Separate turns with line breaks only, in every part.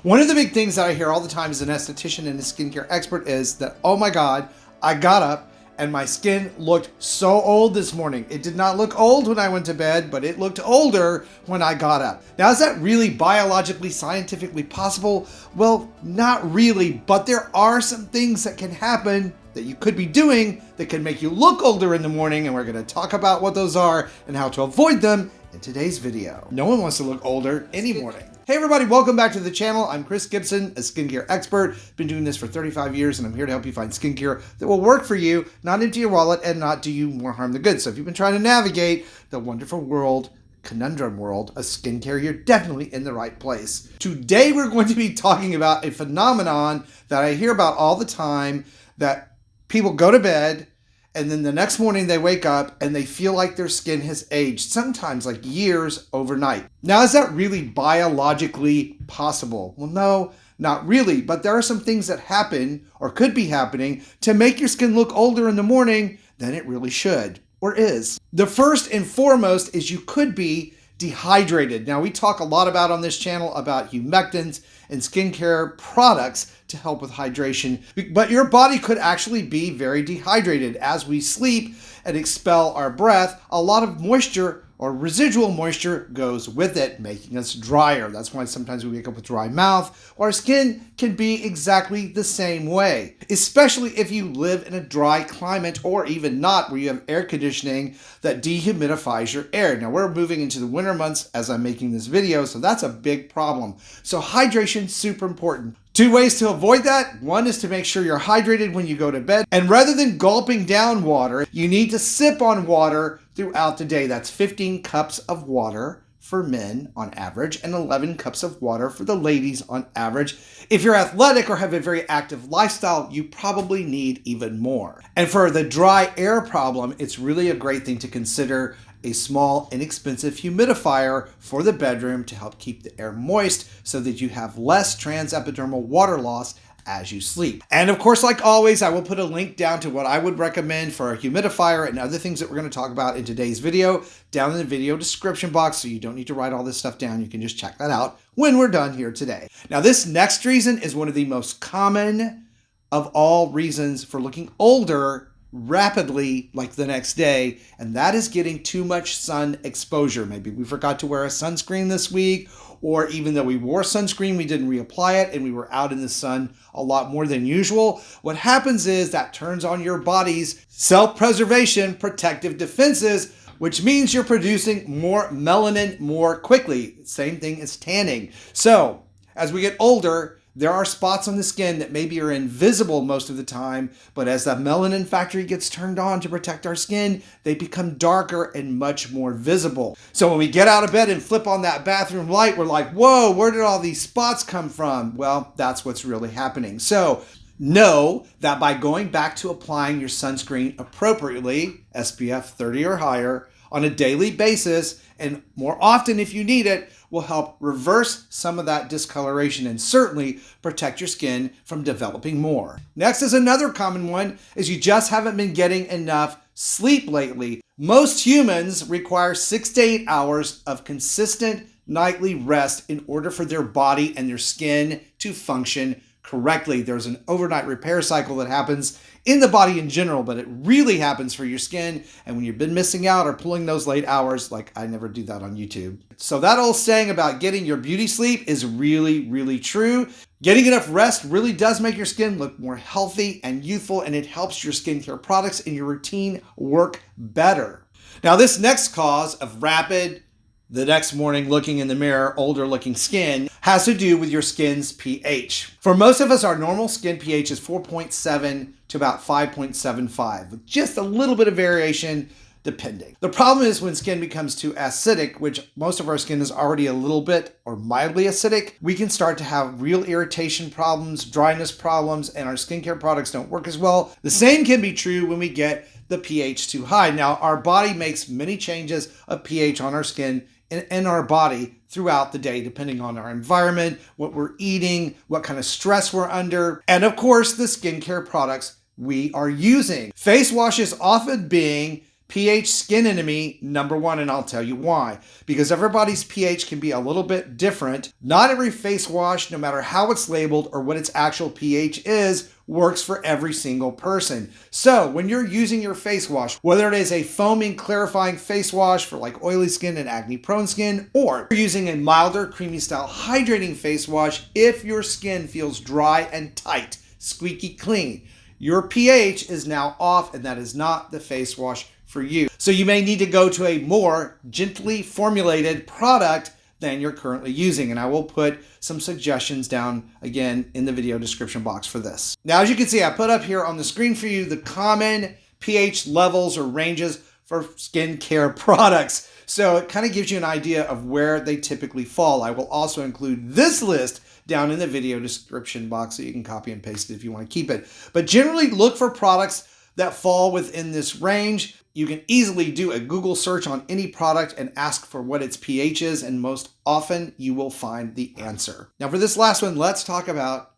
One of the big things that I hear all the time as an esthetician and a skincare expert is that, oh my God, I got up and my skin looked so old this morning. It did not look old when I went to bed, but it looked older when I got up. Now, is that really biologically, scientifically possible? Well, not really, but there are some things that can happen that you could be doing that can make you look older in the morning, and we're going to talk about what those are and how to avoid them in today's video. No one wants to look older any morning. Hey everybody, welcome back to the channel. I'm Chris Gibson, a skincare expert. Been doing this for 35 years and I'm here to help you find skincare that will work for you, not empty your wallet and not do you more harm than good. So if you've been trying to navigate the wonderful world, conundrum world of skincare, you're definitely in the right place. Today we're going to be talking about a phenomenon that I hear about all the time, that people go to bed and then the next morning they wake up and they feel like their skin has aged, sometimes like years overnight. Now, is that really biologically possible? Well, no, not really, but there are some things that happen or could be happening to make your skin look older in the morning than it really should or is. The first and foremost is you could be dehydrated. Now, we talk a lot about on this channel about humectants and skincare products to help with hydration, but your body could actually be very dehydrated. As we sleep and expel our breath, a lot of moisture or residual moisture goes with it, making us drier. That's why sometimes we wake up with dry mouth. Our skin can be exactly the same way, especially if you live in a dry climate or even not, where you have air conditioning that dehumidifies your air. Now, we're moving into the winter months as I'm making this video, so that's a big problem. So hydration is super important. Two ways to avoid that. One is to make sure you're hydrated when you go to bed. And rather than gulping down water, you need to sip on water throughout the day. That's 15 cups of water for men on average and 11 cups of water for the ladies on average. If you're athletic or have a very active lifestyle, you probably need even more. And for the dry air problem, it's really a great thing to consider a small, inexpensive humidifier for the bedroom to help keep the air moist so that you have less transepidermal water loss as you sleep. And of course, like always, I will put a link down to what I would recommend for a humidifier and other things that we're going to talk about in today's video down in the video description box, so you don't need to write all this stuff down. You can just check that out when we're done here today. Now, this next reason is one of the most common of all reasons for looking older rapidly, like the next day, and that is getting too much sun exposure. Maybe we forgot to wear a sunscreen this week, or even though we wore sunscreen, we didn't reapply it and we were out in the sun a lot more than usual. What happens is that turns on your body's self-preservation protective defenses, which means you're producing more melanin more quickly. Same thing as tanning. So as we get older, there are spots on the skin that maybe are invisible most of the time, but as the melanin factory gets turned on to protect our skin, they become darker and much more visible. So when we get out of bed and flip on that bathroom light, we're like, whoa, where did all these spots come from? Well, that's what's really happening. So know that by going back to applying your sunscreen appropriately, SPF 30 or higher, on a daily basis, and more often if you need it, will help reverse some of that discoloration and certainly protect your skin from developing more. Next is another common one, is you just haven't been getting enough sleep lately. Most humans require 6 to 8 hours of consistent nightly rest in order for their body and their skin to function correctly. There's an overnight repair cycle that happens in the body in general, but it really happens for your skin. And when you've been missing out or pulling those late hours, like I never do that on YouTube. So that old saying about getting your beauty sleep is really, really true. Getting enough rest really does make your skin look more healthy and youthful, and it helps your skincare products in your routine work better. Now, this next cause of rapid, the next morning looking in the mirror, older looking skin, has to do with your skin's pH. For most of us, our normal skin pH is 4.7 to about 5.75, with just a little bit of variation depending. The problem is when skin becomes too acidic, which most of our skin is already a little bit or mildly acidic, we can start to have real irritation problems, dryness problems, and our skincare products don't work as well. The same can be true when we get the pH too high. Now, our body makes many changes of pH on our skin in our body throughout the day, depending on our environment, what we're eating, what kind of stress we're under, and of course, the skincare products we are using. Face washes often being pH skin enemy number one, and I'll tell you why. Because everybody's pH can be a little bit different. Not every face wash, no matter how it's labeled or what its actual pH is, works for every single person. So when you're using your face wash, whether it is a foaming, clarifying face wash for like oily skin and acne prone skin, or you're using a milder, creamy style hydrating face wash, if your skin feels dry and tight, squeaky clean, your pH is now off, and that is not the face wash for you. So you may need to go to a more gently formulated product than you're currently using. And I will put some suggestions down again in the video description box for this. Now, as you can see, I put up here on the screen for you the common pH levels or ranges for skincare products. So it kind of gives you an idea of where they typically fall. I will also include this list down in the video description box so you can copy and paste it if you want to keep it. But generally look for products that fall within this range. You can easily do a Google search on any product and ask for what its pH is, and most often you will find the answer. Now for this last one, let's talk about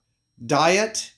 diet,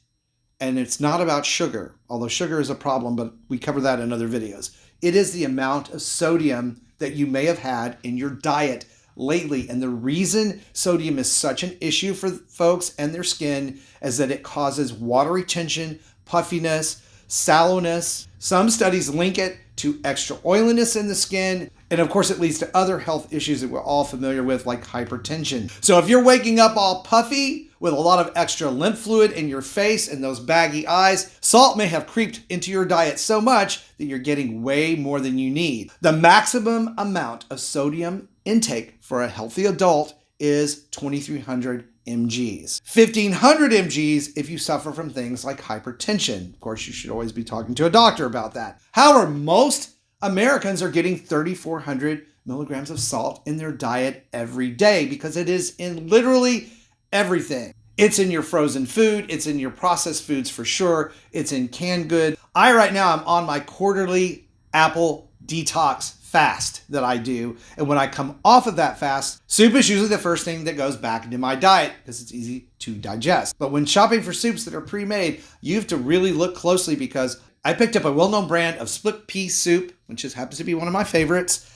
and it's not about sugar, although sugar is a problem, but we cover that in other videos. It is the amount of sodium that you may have had in your diet lately. And the reason sodium is such an issue for folks and their skin is that it causes water retention, puffiness, sallowness. Some studies link it to extra oiliness in the skin. And of course, it leads to other health issues that we're all familiar with, like hypertension. So if you're waking up all puffy with a lot of extra lymph fluid in your face and those baggy eyes, salt may have creeped into your diet so much that you're getting way more than you need. The maximum amount of sodium intake for a healthy adult is 2,300 mgs. 1,500 mgs if you suffer from things like hypertension. Of course, you should always be talking to a doctor about that. However, most Americans are getting 3,400 milligrams of salt in their diet every day because it is in literally everything. It's in your frozen food. It's in your processed foods for sure. It's in canned goods. Right now, I'm on my quarterly apple detox fast that I do. And when I come off of that fast, soup is usually the first thing that goes back into my diet because it's easy to digest. But when shopping for soups that are pre-made, you have to really look closely because I picked up a well-known brand of split pea soup, which just happens to be one of my favorites.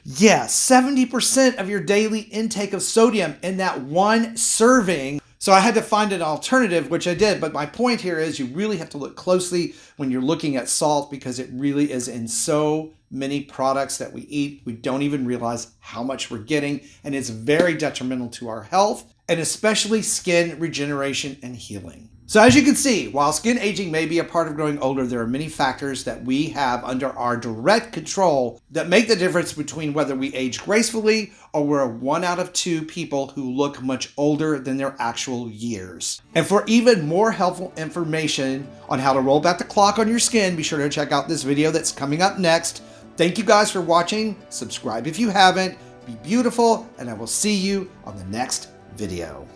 Yeah, 70% of your daily intake of sodium in that one serving. So I had to find an alternative, which I did. But my point here is you really have to look closely when you're looking at salt because it really is in so many products that we eat. We don't even realize how much we're getting, and it's very detrimental to our health and especially skin regeneration and healing. So as you can see, while skin aging may be a part of growing older, there are many factors that we have under our direct control that make the difference between whether we age gracefully or we're 1 out of 2 people who look much older than their actual years. And for even more helpful information on how to roll back the clock on your skin, be sure to check out this video that's coming up next. Thank you guys for watching. Subscribe if you haven't. Be beautiful, and I will see you on the next video.